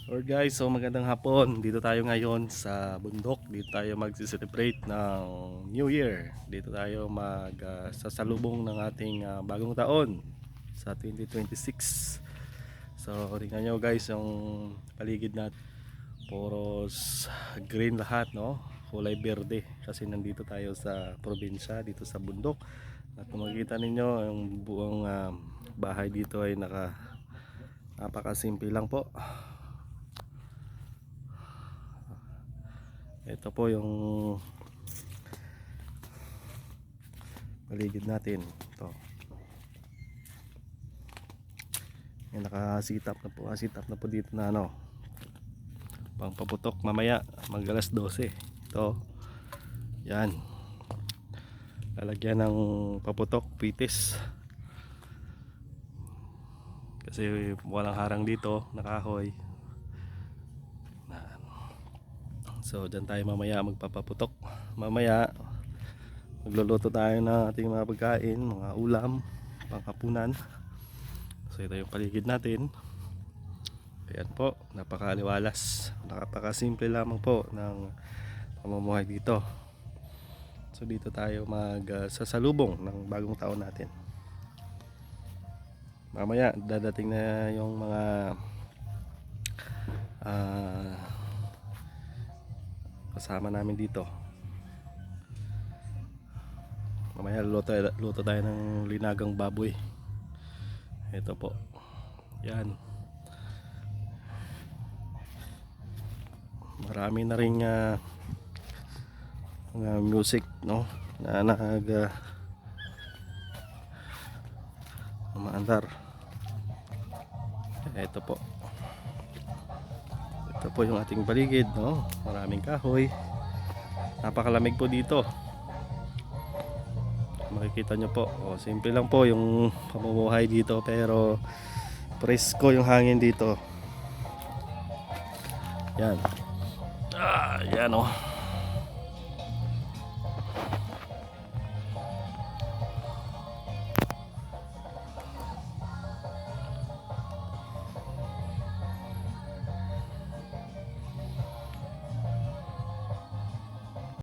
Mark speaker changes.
Speaker 1: Alright guys, so magandang hapon. Dito tayo ngayon sa bundok. Dito tayo mag-celebrate ng New Year. Dito tayo sasalubong ng ating bagong taon sa 2026. So tingnan nyo guys yung paligid natin. Puros green lahat, no? Kulay berde kasi nandito tayo sa probinsya, dito sa bundok. At kung makikita ninyo yung buong bahay dito ay napakasimple lang po. Ito po yung paligid natin. Ito. Yung nakasitap na po. Sitap na po dito na pang paputok mamaya mag alas 12. Ito. Yan. Lalagyan ng paputok, pitis. Kasi walang harang dito, nakahoy. So dyan tayo mamaya magpapaputok. Mamaya magluluto tayo ng ating mga pagkain, mga ulam, panghapunan. So ito yung paligid natin. Ayan po, napakaliwalas, napakasimple lamang po ng pamumuhay dito. So dito tayo sasalubong ng bagong taon natin. Mamaya dadating na yung mga kasama namin dito. Mamaya luto tayo ng linagang baboy. Ito po. Yan. Marami na ring mga music, no, na umaandar. Ito po. Ito po yung ating paligid, no? Maraming kahoy. Napakalamig po dito. Makikita nyo po. Simple lang po yung pamumuhay dito pero presko yung hangin dito. Yan. Yan